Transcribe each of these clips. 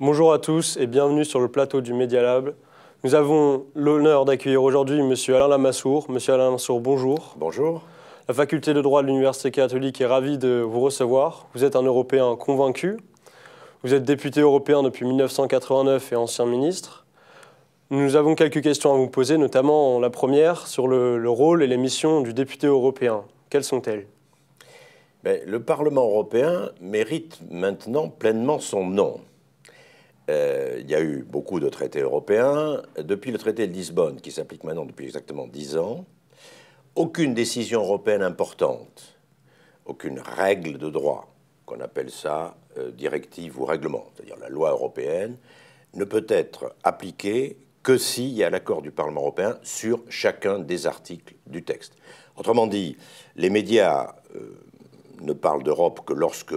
Bonjour à tous et bienvenue sur le plateau du Media Lab. Nous avons l'honneur d'accueillir aujourd'hui M. Alain Lamassoure. M. Alain Lamassoure, bonjour. Bonjour. La faculté de droit de l'Université catholique est ravie de vous recevoir. Vous êtes un Européen convaincu. Vous êtes député européen depuis 1989 et ancien ministre. Nous avons quelques questions à vous poser, notamment la première sur le rôle et les missions du député européen. Quelles sont-elles ? Le Parlement européen mérite maintenant pleinement son nom. Il y a eu beaucoup de traités européens. Depuis le traité de Lisbonne, qui s'applique maintenant depuis exactement 10 ans, aucune décision européenne importante, aucune règle de droit, qu'on appelle ça directive ou règlement, c'est-à-dire la loi européenne, ne peut être appliquée que s'il y a l'accord du Parlement européen sur chacun des articles du texte. Autrement dit, les médias ne parlent d'Europe que lorsque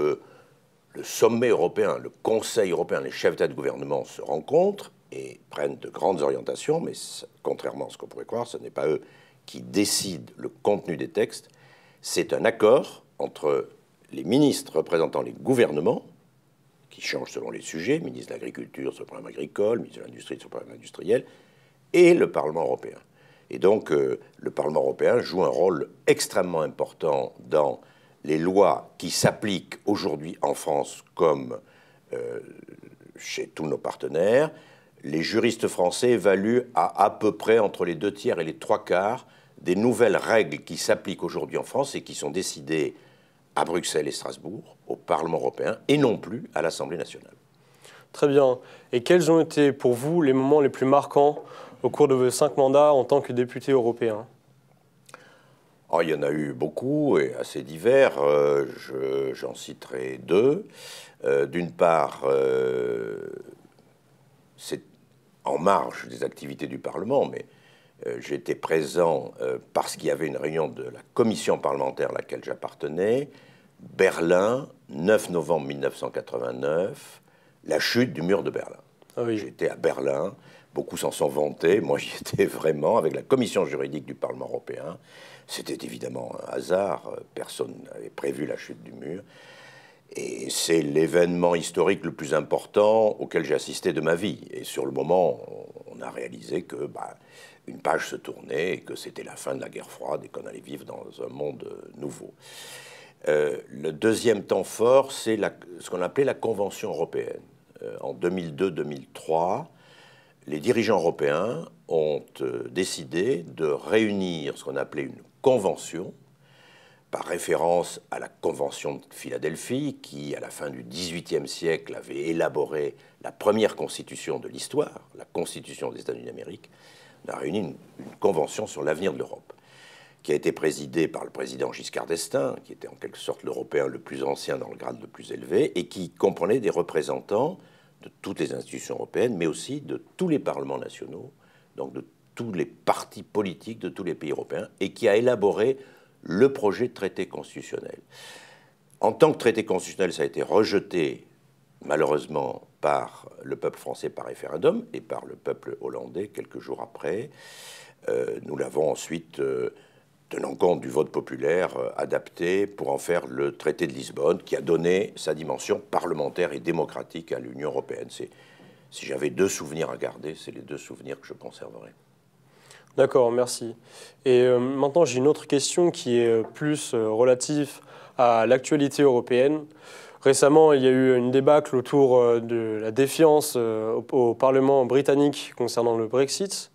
le sommet européen, le Conseil européen, les chefs d'État de gouvernement se rencontrent et prennent de grandes orientations, mais contrairement à ce qu'on pourrait croire, ce n'est pas eux qui décident le contenu des textes, c'est un accord entre les ministres représentant les gouvernements, qui changent selon les sujets, ministre de l'Agriculture sur le problème agricole, ministre de l'Industrie sur le problème industriel, et le Parlement européen. Et donc, le Parlement européen joue un rôle extrêmement important dans les lois qui s'appliquent aujourd'hui en France comme chez tous nos partenaires. Les juristes français évaluent à peu près entre les 2/3 et les 3/4 des nouvelles règles qui s'appliquent aujourd'hui en France et qui sont décidées à Bruxelles et Strasbourg, au Parlement européen, et non plus à l'Assemblée nationale. Très bien. Et quels ont été pour vous les moments les plus marquants au cours de vos 5 mandats en tant que député européen ? Oh, il y en a eu beaucoup et assez divers. J'en citerai deux. D'une part, c'est en marge des activités du Parlement, mais j'étais présent parce qu'il y avait une réunion de la commission parlementaire à laquelle j'appartenais. Berlin, 9 novembre 1989, la chute du mur de Berlin. Ah oui. J'étais à Berlin, beaucoup s'en sont vantés, moi j'y étais vraiment, avec la commission juridique du Parlement européen. C'était évidemment un hasard, personne n'avait prévu la chute du mur. Et c'est l'événement historique le plus important auquel j'ai assisté de ma vie. Et sur le moment, on a réalisé que une page se tournait et que c'était la fin de la guerre froide et qu'on allait vivre dans un monde nouveau. Le deuxième temps fort, c'est ce qu'on appelait la Convention européenne. En 2002-2003, les dirigeants européens ont décidé de réunir ce qu'on appelait une convention, par référence à la Convention de Philadelphie, qui, à la fin du XVIIIe siècle, avait élaboré la première constitution de l'histoire, la Constitution des États-Unis d'Amérique. On a réuni une convention sur l'avenir de l'Europe, qui a été présidée par le président Giscard d'Estaing, qui était en quelque sorte l'Européen le plus ancien dans le grade le plus élevé, et qui comprenait des représentants de toutes les institutions européennes, mais aussi de tous les parlements nationaux, donc de tous les partis politiques de tous les pays européens, et qui a élaboré le projet de traité constitutionnel. En tant que traité constitutionnel, ça a été rejeté, malheureusement, par le peuple français par référendum et par le peuple hollandais quelques jours après. Nous l'avons ensuite, tenant compte du vote populaire, adapté pour en faire le traité de Lisbonne, qui a donné sa dimension parlementaire et démocratique à l'Union européenne. Si j'avais 2 souvenirs à garder, c'est les 2 souvenirs que je conserverai. D'accord, merci. Et maintenant, j'ai une autre question qui est plus relative à l'actualité européenne. Récemment, il y a eu une débâcle autour de la défiance au Parlement britannique concernant le Brexit.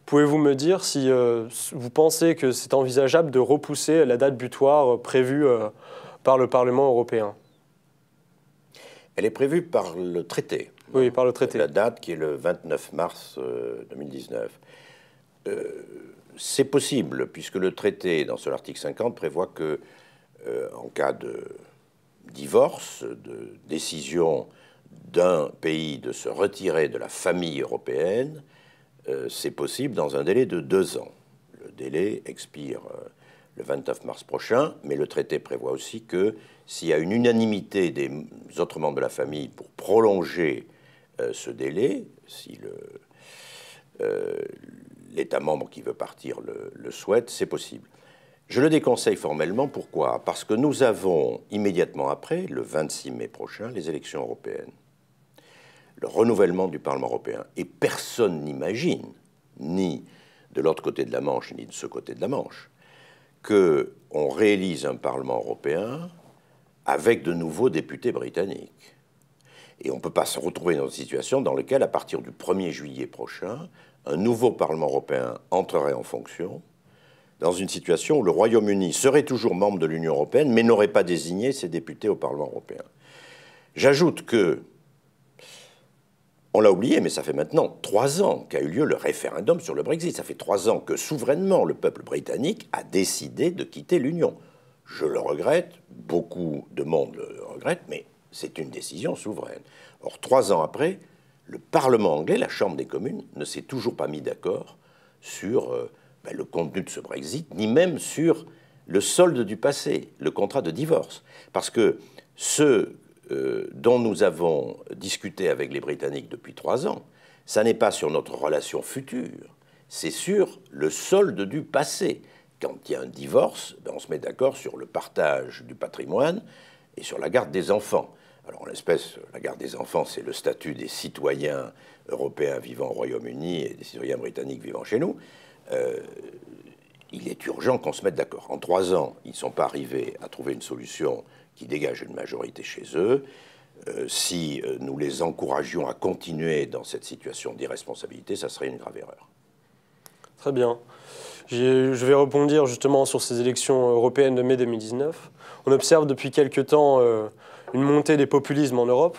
Pouvez-vous me dire si vous pensez que c'est envisageable de repousser la date butoir prévue par le Parlement européen ? Elle est prévue par le traité. Oui, par le traité. La date qui est le 29 mars 2019. C'est possible, puisque le traité, dans son article 50, prévoit que, en cas de divorce, de décision d'un pays de se retirer de la famille européenne, c'est possible dans un délai de 2 ans. Le délai expire le 29 mars prochain, mais le traité prévoit aussi que s'il y a une unanimité des autres membres de la famille pour prolonger ce délai, si l'État membre qui veut partir le souhaite, c'est possible. Je le déconseille formellement, pourquoi? Parce que nous avons immédiatement après, le 26 mai prochain, les élections européennes. le renouvellement du Parlement européen. Et personne n'imagine, ni de l'autre côté de la Manche, ni de ce côté de la Manche, qu'on réalise un Parlement européen avec de nouveaux députés britanniques. Et on ne peut pas se retrouver dans une situation dans laquelle, à partir du 1er juillet prochain, un nouveau Parlement européen entrerait en fonction, dans une situation où le Royaume-Uni serait toujours membre de l'Union européenne, mais n'aurait pas désigné ses députés au Parlement européen. J'ajoute que, on l'a oublié, mais ça fait maintenant 3 ans qu'a eu lieu le référendum sur le Brexit. Ça fait 3 ans que, souverainement, le peuple britannique a décidé de quitter l'Union. Je le regrette, beaucoup de monde le regrette, mais c'est une décision souveraine. Or, 3 ans après, le Parlement anglais, la Chambre des communes, ne s'est toujours pas mis d'accord sur le contenu de ce Brexit, ni même sur le solde du passé, le contrat de divorce. Parce que ce dont nous avons discuté avec les Britanniques depuis 3 ans, ça n'est pas sur notre relation future, c'est sur le solde du passé. Quand il y a un divorce, on se met d'accord sur le partage du patrimoine et sur la garde des enfants. Alors, en l'espèce, la garde des enfants, c'est le statut des citoyens européens vivant au Royaume-Uni et des citoyens britanniques vivant chez nous. Il est urgent qu'on se mette d'accord. En 3 ans, ils ne sont pas arrivés à trouver une solution qui dégage une majorité chez eux. Si nous les encouragions à continuer dans cette situation d'irresponsabilité, ça serait une grave erreur. Très bien. Je vais rebondir justement sur ces élections européennes de mai 2019. On observe depuis quelque temps une montée des populismes en Europe.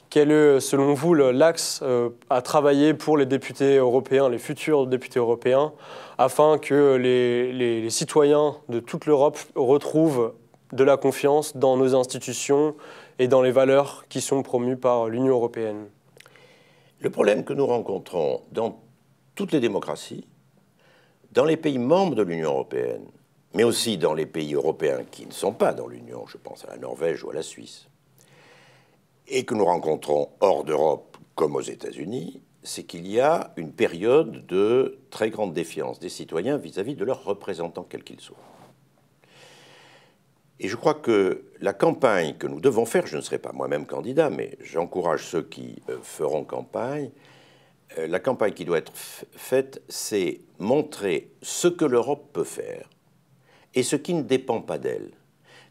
Quel est, selon vous, l'axe à travailler pour les députés européens, les futurs députés européens, afin que les citoyens de toute l'Europe retrouvent de la confiance dans nos institutions et dans les valeurs qui sont promues par l'Union européenne? Le problème que nous rencontrons dans toutes les démocraties, dans les pays membres de l'Union européenne, mais aussi dans les pays européens qui ne sont pas dans l'Union, je pense à la Norvège ou à la Suisse, et que nous rencontrons hors d'Europe comme aux États-Unis, c'est qu'il y a une période de très grande défiance des citoyens vis-à-vis de leurs représentants, quels qu'ils soient. Et je crois que la campagne que nous devons faire, je ne serai pas moi-même candidat, mais j'encourage ceux qui feront campagne, la campagne qui doit être faite, c'est montrer ce que l'Europe peut faire et ce qui ne dépend pas d'elle.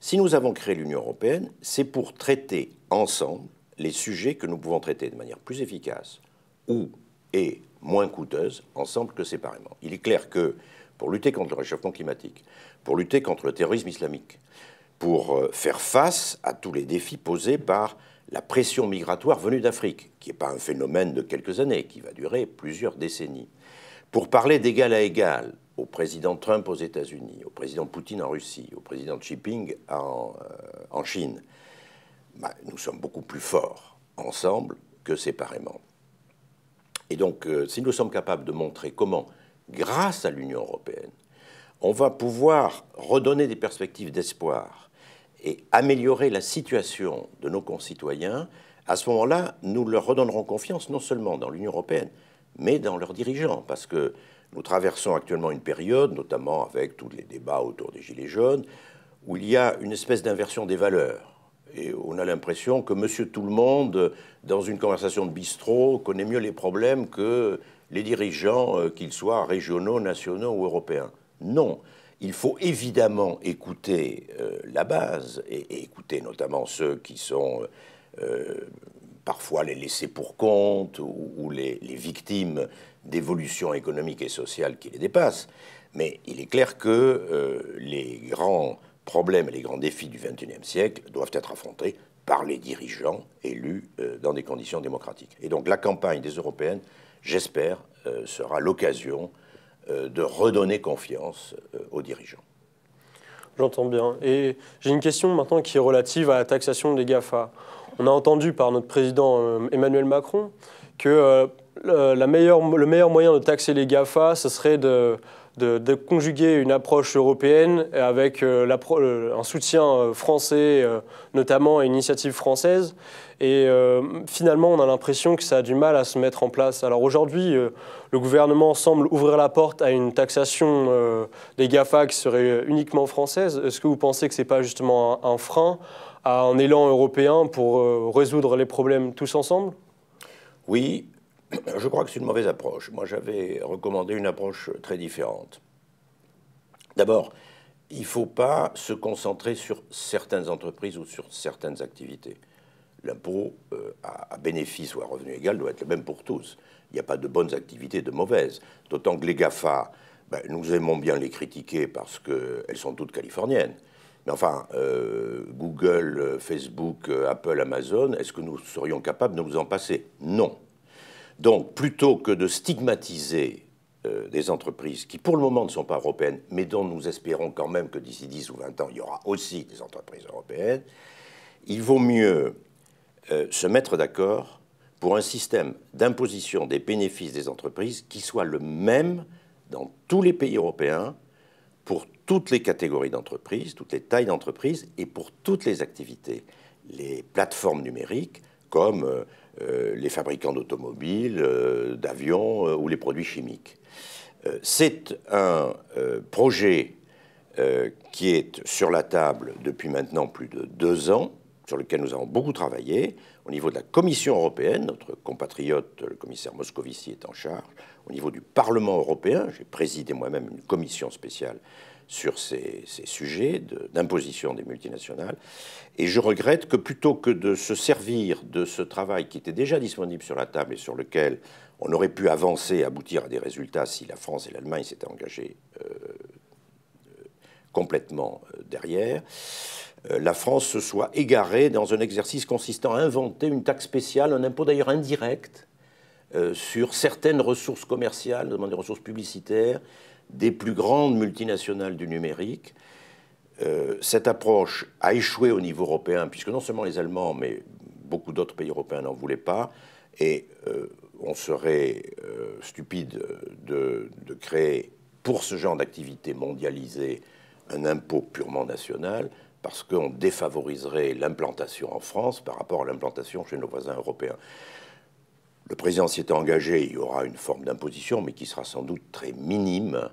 Si nous avons créé l'Union européenne, c'est pour traiter ensemble les sujets que nous pouvons traiter de manière plus efficace et moins coûteuse, ensemble que séparément. Il est clair que pour lutter contre le réchauffement climatique, pour lutter contre le terrorisme islamique, pour faire face à tous les défis posés par la pression migratoire venue d'Afrique, qui n'est pas un phénomène de quelques années, qui va durer plusieurs décennies, pour parler d'égal à égal au président Trump aux États-Unis, au président Poutine en Russie, au président Xi Jinping en Chine, nous sommes beaucoup plus forts ensemble que séparément. Et donc, si nous sommes capables de montrer comment, grâce à l'Union européenne, on va pouvoir redonner des perspectives d'espoir et améliorer la situation de nos concitoyens, à ce moment-là, nous leur redonnerons confiance non seulement dans l'Union européenne, mais dans leurs dirigeants, parce que nous traversons actuellement une période, notamment avec tous les débats autour des Gilets jaunes, où il y a une espèce d'inversion des valeurs. Et on a l'impression que monsieur tout-le-monde, dans une conversation de bistrot, connaît mieux les problèmes que les dirigeants, qu'ils soient régionaux, nationaux ou européens. Non, il faut évidemment écouter la base, et écouter notamment ceux qui sont parfois les laissés pour compte ou les victimes d'évolutions économiques et sociales qui les dépassent. Mais il est clair que les grands problèmes et les grands défis du XXIe siècle doivent être affrontés par les dirigeants élus dans des conditions démocratiques. Et donc la campagne des Européennes, j'espère, sera l'occasion de redonner confiance aux dirigeants. J'entends bien. Et j'ai une question maintenant qui est relative à la taxation des GAFA. On a entendu par notre président Emmanuel Macron que le meilleur moyen de taxer les GAFA, ce serait de conjuguer une approche européenne avec un soutien français, notamment à une initiative française. Et finalement, on a l'impression que ça a du mal à se mettre en place. Alors aujourd'hui, le gouvernement semble ouvrir la porte à une taxation des GAFA qui serait uniquement française. Est-ce que vous pensez que ce n'est pas justement un frein à un élan européen pour résoudre les problèmes tous ensemble? Oui, je crois que c'est une mauvaise approche. Moi, j'avais recommandé une approche très différente. D'abord, il ne faut pas se concentrer sur certaines entreprises ou sur certaines activités. L'impôt à bénéfice ou à revenu égal doit être le même pour tous. Il n'y a pas de bonnes activités et de mauvaises. D'autant que les GAFA, ben, nous aimons bien les critiquer parce qu'elles sont toutes californiennes. Mais enfin, Google, Facebook, Apple, Amazon, est-ce que nous serions capables de nous en passer? Non. Donc, plutôt que de stigmatiser des entreprises qui, pour le moment, ne sont pas européennes, mais dont nous espérons quand même que d'ici 10 ou 20 ans, il y aura aussi des entreprises européennes, il vaut mieux se mettre d'accord pour un système d'imposition des bénéfices des entreprises qui soit le même dans tous les pays européens, pour toutes les catégories d'entreprises, toutes les tailles d'entreprises et pour toutes les activités. Les plateformes numériques, comme les fabricants d'automobiles, d'avions ou les produits chimiques. C'est un projet qui est sur la table depuis maintenant plus de 2 ans, sur lequel nous avons beaucoup travaillé. Au niveau de la Commission européenne, notre compatriote, le commissaire Moscovici, est en charge. Au niveau du Parlement européen, j'ai présidé moi-même une commission spéciale sur ces sujets d'imposition des multinationales. Et je regrette que plutôt que de se servir de ce travail qui était déjà disponible sur la table et sur lequel on aurait pu avancer et aboutir à des résultats si la France et l'Allemagne s'étaient engagées complètement derrière, la France se soit égarée dans un exercice consistant à inventer une taxe spéciale, un impôt d'ailleurs indirect, sur certaines ressources commerciales, notamment des ressources publicitaires, des plus grandes multinationales du numérique. Cette approche a échoué au niveau européen, puisque non seulement les Allemands, mais beaucoup d'autres pays européens n'en voulaient pas, et on serait stupide de créer, pour ce genre d'activité mondialisée, un impôt purement national, parce qu'on défavoriserait l'implantation en France par rapport à l'implantation chez nos voisins européens. Le président s'y était engagé, il y aura une forme d'imposition, mais qui sera sans doute très minime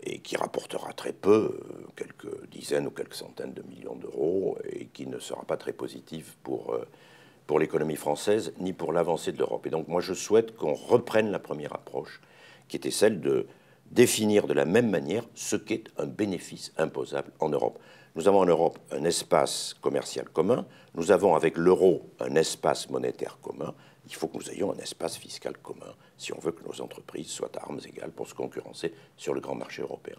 et qui rapportera très peu, quelques dizaines ou quelques centaines de millions d'euros, et qui ne sera pas très positif pour l'économie française, ni pour l'avancée de l'Europe. Et donc moi je souhaite qu'on reprenne la première approche, qui était celle de définir de la même manière ce qu'est un bénéfice imposable en Europe. Nous avons en Europe un espace commercial commun, nous avons avec l'euro un espace monétaire commun, il faut que nous ayons un espace fiscal commun si on veut que nos entreprises soient à armes égales pour se concurrencer sur le grand marché européen.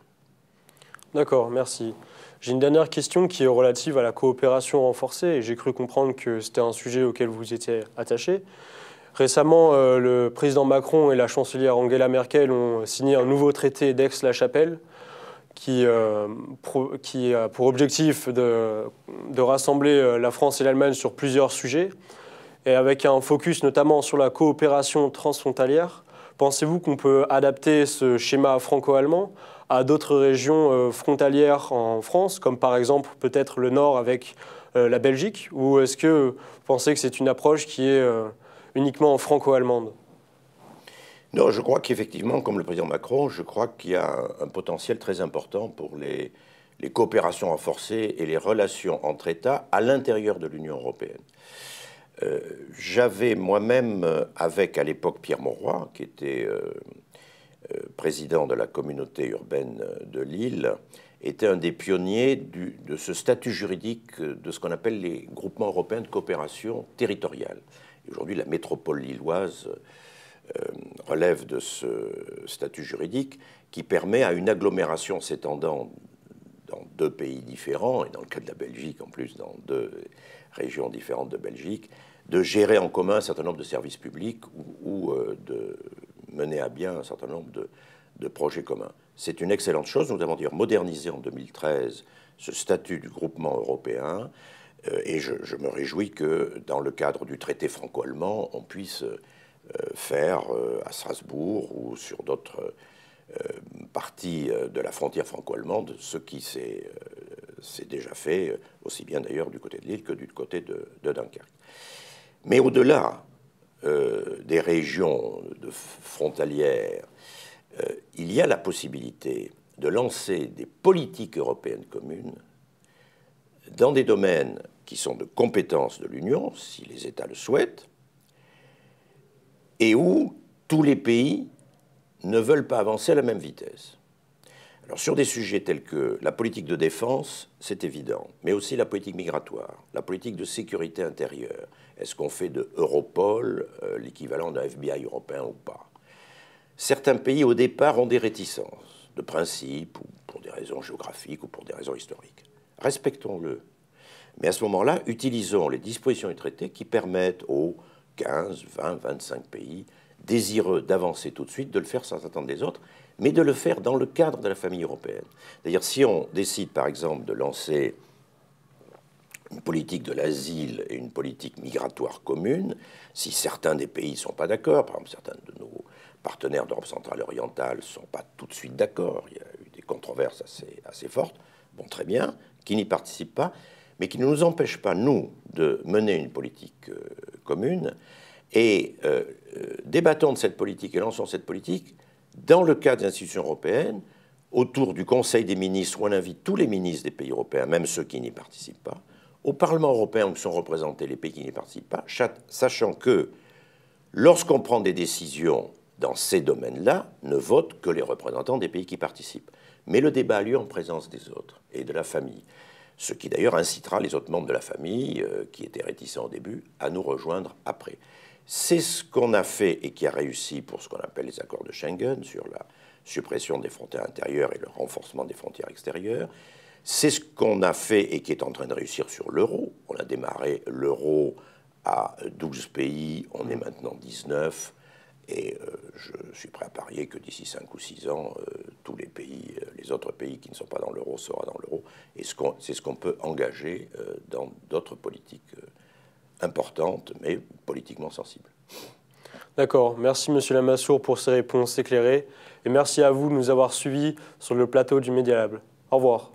D'accord, merci. J'ai une dernière question qui est relative à la coopération renforcée et j'ai cru comprendre que c'était un sujet auquel vous étiez attaché. Récemment, le président Macron et la chancelière Angela Merkel ont signé un nouveau traité d'Aix-la-Chapelle qui a pour objectif de rassembler la France et l'Allemagne sur plusieurs sujets et avec un focus notamment sur la coopération transfrontalière. Pensez-vous qu'on peut adapter ce schéma franco-allemand à d'autres régions frontalières en France, comme par exemple peut-être le Nord avec la Belgique, ou est-ce que vous pensez que c'est une approche qui est uniquement franco-allemande? Non, je crois qu'effectivement, comme le président Macron, je crois qu'il y a un potentiel très important pour les coopérations renforcées et les relations entre États à l'intérieur de l'Union européenne. J'avais moi-même, avec à l'époque Pierre Mauroy, qui était président de la communauté urbaine de Lille, était un des pionniers de ce statut juridique de ce qu'on appelle les groupements européens de coopération territoriale. Aujourd'hui, la métropole lilloise relève de ce statut juridique qui permet à une agglomération s'étendant dans 2 pays différents, et dans le cas de la Belgique, en plus, dans 2 régions différentes de Belgique, de gérer en commun un certain nombre de services publics ou de mener à bien un certain nombre de projets communs. C'est une excellente chose. Nous avons d'ailleurs modernisé en 2013 ce statut du groupement européen, et je me réjouis que dans le cadre du traité franco-allemand, on puisse faire à Strasbourg ou sur d'autres parties de la frontière franco-allemande ce qui s'est déjà fait, aussi bien d'ailleurs du côté de Lille que du côté de Dunkerque. Mais au-delà des régions frontalières, il y a la possibilité de lancer des politiques européennes communes dans des domaines qui sont de compétence de l'Union, si les États le souhaitent, et où tous les pays ne veulent pas avancer à la même vitesse. Alors sur des sujets tels que la politique de défense, c'est évident, mais aussi la politique migratoire, la politique de sécurité intérieure. Est-ce qu'on fait de Europol l'équivalent d'un FBI européen ou pas? Certains pays, au départ, ont des réticences, de principe, ou pour des raisons géographiques, ou pour des raisons historiques. Respectons-le. Mais à ce moment-là, utilisons les dispositions du traité qui permettent aux 15, 20, 25 pays désireux d'avancer tout de suite, de le faire sans attendre les autres, mais de le faire dans le cadre de la famille européenne. D'ailleurs, si on décide, par exemple, de lancer une politique de l'asile et une politique migratoire commune, si certains des pays ne sont pas d'accord, par exemple, certains de nos partenaires d'Europe centrale et orientale ne sont pas tout de suite d'accord, il y a eu des controverses assez fortes, bon, très bien, qui n'y participent pas, mais qui ne nous empêchent pas, nous, de mener une politique commune, et débattons de cette politique et lançons cette politique dans le cadre des institutions européennes, autour du Conseil des ministres, où on invite tous les ministres des pays européens, même ceux qui n'y participent pas, au Parlement européen, où sont représentés les pays qui n'y participent pas, sachant que lorsqu'on prend des décisions dans ces domaines-là, ne votent que les représentants des pays qui participent. Mais le débat a lieu en présence des autres et de la famille, ce qui d'ailleurs incitera les autres membres de la famille, qui étaient réticents au début, à nous rejoindre après. C'est ce qu'on a fait et qui a réussi pour ce qu'on appelle les accords de Schengen, sur la suppression des frontières intérieures et le renforcement des frontières extérieures. C'est ce qu'on a fait et qui est en train de réussir sur l'euro. On a démarré l'euro à 12 pays, on est maintenant 19. Et je suis prêt à parier que d'ici 5 ou 6 ans, tous les pays, les autres pays qui ne sont pas dans l'euro seront dans l'euro. Et c'est ce qu'on peut engager dans d'autres politiques importantes, mais politiquement sensibles. D'accord. Merci, Monsieur Lamassoure, pour ces réponses éclairées. Et merci à vous de nous avoir suivis sur le plateau du Media Lab. Au revoir.